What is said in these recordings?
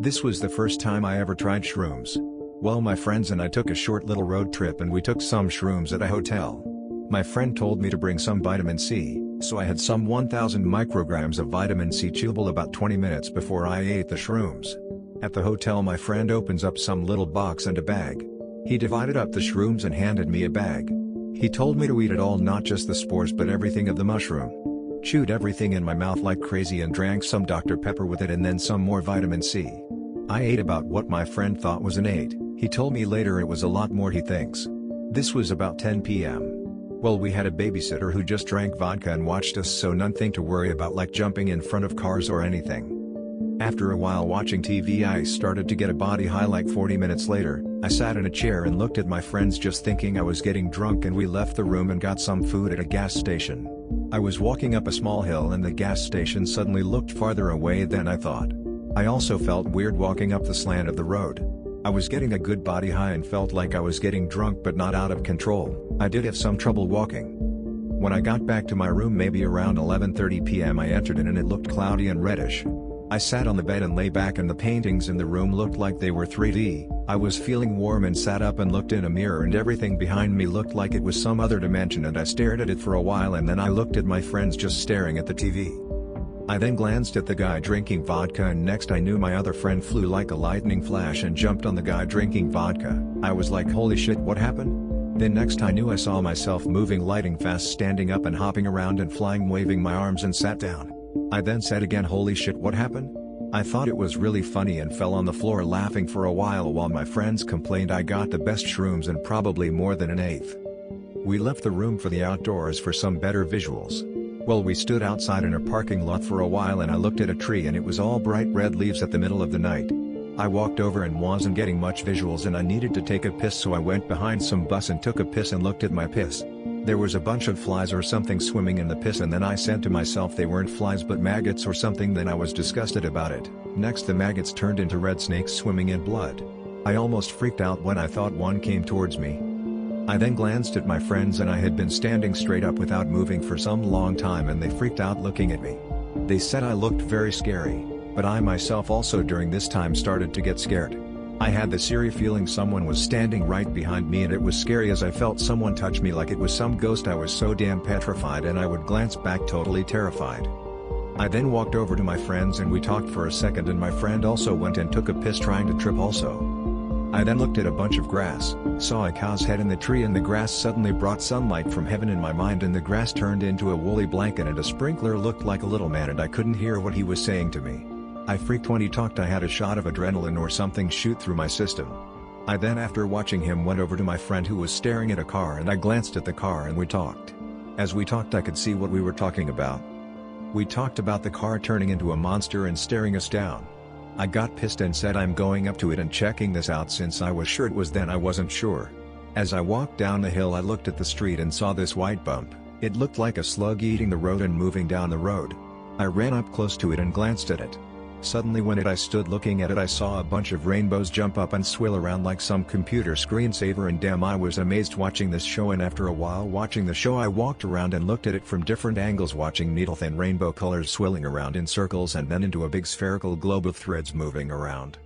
This was the first time I ever tried shrooms. Well, my friends and I took a short little road trip and we took some shrooms at a hotel. My friend told me to bring some vitamin C, so I had some 1000 micrograms of vitamin C chewable about 20 minutes before I ate the shrooms. At the hotel, my friend opens up some little box and a bag. He divided up the shrooms and handed me a bag. He told me to eat it all, not just the spores but everything of the mushroom. Chewed everything in my mouth like crazy and drank some Dr. Pepper with it and then some more vitamin C. I ate about what my friend thought was an 8, he told me later it was a lot more he thinks. This was about 10 p.m. Well, we had a babysitter who just drank vodka and watched us, so nothing to worry about like jumping in front of cars or anything. After a while watching TV, I started to get a body high. Like 40 minutes later, I sat in a chair and looked at my friends just thinking I was getting drunk, and we left the room and got some food at a gas station. I was walking up a small hill and the gas station suddenly looked farther away than I thought. I also felt weird walking up the slant of the road. I was getting a good body high and felt like I was getting drunk but not out of control. I did have some trouble walking. When I got back to my room maybe around 11:30 p.m. I entered it and it looked cloudy and reddish. I sat on the bed and lay back and the paintings in the room looked like they were 3D. I was feeling warm and sat up and looked in a mirror and everything behind me looked like it was some other dimension, and I stared at it for a while and then I looked at my friends just staring at the TV. I then glanced at the guy drinking vodka and next I knew my other friend flew like a lightning flash and jumped on the guy drinking vodka. I was like, holy shit, what happened? Then next I knew I saw myself moving lightning fast, standing up and hopping around and flying, waving my arms, and sat down. I then said again, holy shit, what happened? I thought it was really funny and fell on the floor laughing for a while my friends complained I got the best shrooms and probably more than an 8th. We left the room for the outdoors for some better visuals. Well, we stood outside in a parking lot for a while and I looked at a tree and it was all bright red leaves at the middle of the night. I walked over and wasn't getting much visuals and I needed to take a piss, so I went behind some bus and took a piss and looked at my piss. There was a bunch of flies or something swimming in the piss, and then I said to myself they weren't flies but maggots or something. Then I was disgusted about it. Next the maggots turned into red snakes swimming in blood. I almost freaked out when I thought one came towards me. I then glanced at my friends and I had been standing straight up without moving for some long time and they freaked out looking at me. They said I looked very scary, but I myself also during this time started to get scared. I had this eerie feeling someone was standing right behind me and it was scary as I felt someone touch me like it was some ghost. I was so damn petrified and I would glance back totally terrified. I then walked over to my friends and we talked for a second and my friend also went and took a piss trying to trip also. I then looked at a bunch of grass, saw a cow's head in the tree, and the grass suddenly brought sunlight from heaven in my mind and the grass turned into a woolly blanket and a sprinkler looked like a little man and I couldn't hear what he was saying to me. I freaked when he talked. I had a shot of adrenaline or something shoot through my system. I then after watching him went over to my friend who was staring at a car and I glanced at the car and we talked. As we talked I could see what we were talking about. We talked about the car turning into a monster and staring us down. I got pissed and said I'm going up to it and checking this out since I was sure it was, then I wasn't sure. As I walked down the hill I looked at the street and saw this white bump. It looked like a slug eating the road and moving down the road. I ran up close to it and glanced at it. Suddenly when I stood looking at it I saw a bunch of rainbows jump up and swirl around like some computer screensaver, and damn, I was amazed watching this show. And after a while watching the show I walked around and looked at it from different angles, watching needle-thin rainbow colors swirling around in circles and then into a big spherical globe of threads moving around.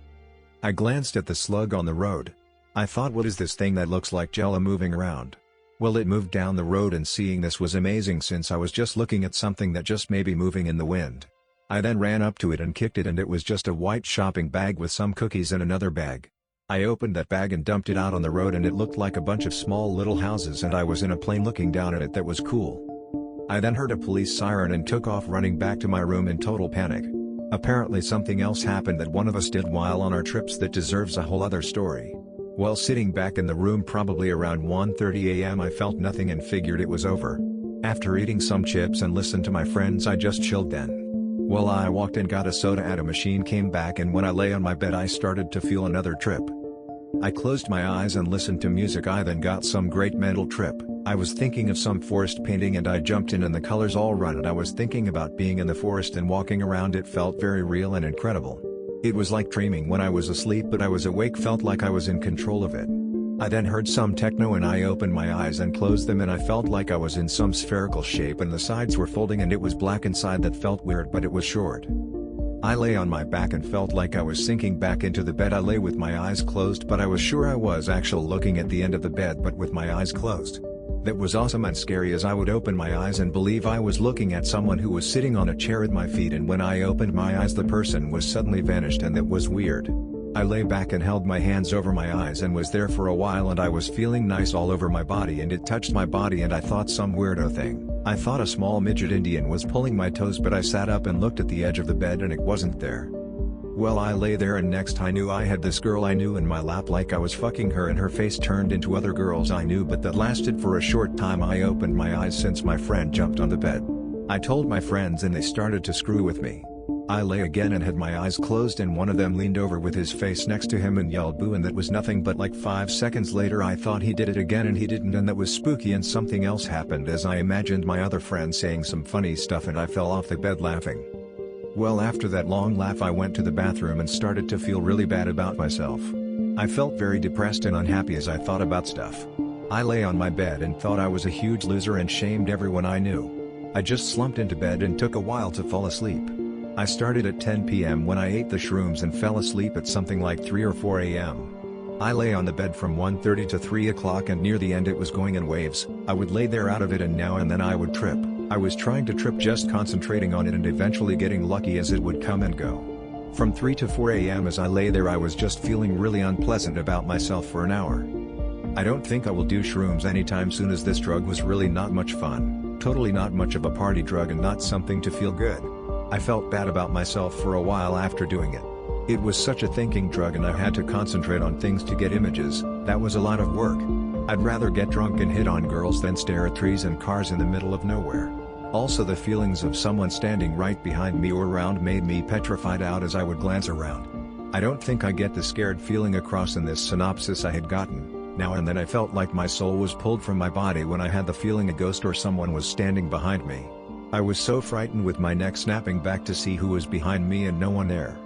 I glanced at the slug on the road. I thought, what is this thing that looks like jello moving around? Well, it moved down the road and seeing this was amazing since I was just looking at something that just may be moving in the wind. I then ran up to it and kicked it and it was just a white shopping bag with some cookies in another bag. I opened that bag and dumped it out on the road and it looked like a bunch of small little houses and I was in a plane looking down at it. That was cool. I then heard a police siren and took off running back to my room in total panic. Apparently something else happened that one of us did while on our trips that deserves a whole other story. While sitting back in the room probably around 1:30 a.m. I felt nothing and figured it was over. After eating some chips and listened to my friends I just chilled then. Well, I walked and got a soda at a machine, came back, and when I lay on my bed I started to feel another trip. I closed my eyes and listened to music. I then got some great mental trip. I was thinking of some forest painting and I jumped in and the colors all run and I was thinking about being in the forest and walking around. It felt very real and incredible. It was like dreaming when I was asleep but I was awake, felt like I was in control of it. I then heard some techno and I opened my eyes and closed them and I felt like I was in some spherical shape and the sides were folding and it was black inside. That felt weird but it was short. I lay on my back and felt like I was sinking back into the bed. I lay with my eyes closed, but I was sure I was actually looking at the end of the bed but with my eyes closed. That was awesome and scary, as I would open my eyes and believe I was looking at someone who was sitting on a chair at my feet, and when I opened my eyes the person was suddenly vanished, and that was weird. I lay back and held my hands over my eyes and was there for a while, and I was feeling nice all over my body, and it touched my body, and I thought some weirdo thing. I thought a small midget Indian was pulling my toes, but I sat up and looked at the edge of the bed and it wasn't there. Well, I lay there and next I knew I had this girl I knew in my lap like I was fucking her, and her face turned into other girls I knew, but that lasted for a short time. I opened my eyes since my friend jumped on the bed. I told my friends and they started to screw with me. I lay again and had my eyes closed, and one of them leaned over with his face next to him and yelled boo, and that was nothing, but like 5 seconds later I thought he did it again and he didn't, and that was spooky, and something else happened as I imagined my other friend saying some funny stuff and I fell off the bed laughing. Well, after that long laugh I went to the bathroom and started to feel really bad about myself. I felt very depressed and unhappy as I thought about stuff. I lay on my bed and thought I was a huge loser and shamed everyone I knew. I just slumped into bed and took a while to fall asleep. I started at 10 p.m. when I ate the shrooms and fell asleep at something like 3 or 4 a.m. I lay on the bed from 1:30 to 3 o'clock, and near the end it was going in waves. I would lay there out of it and now and then I would trip. I was trying to trip, just concentrating on it and eventually getting lucky as it would come and go. From 3 to 4 a.m. as I lay there I was just feeling really unpleasant about myself for an hour. I don't think I will do shrooms anytime soon, as this drug was really not much fun, totally not much of a party drug and not something to feel good. I felt bad about myself for a while after doing it. It was such a thinking drug and I had to concentrate on things to get images. That was a lot of work. I'd rather get drunk and hit on girls than stare at trees and cars in the middle of nowhere. Also, the feelings of someone standing right behind me or around made me petrified out as I would glance around. I don't think I get the scared feeling across in this synopsis I had gotten. Now and then I felt like my soul was pulled from my body when I had the feeling a ghost or someone was standing behind me. I was so frightened with my neck snapping back to see who was behind me and no one there.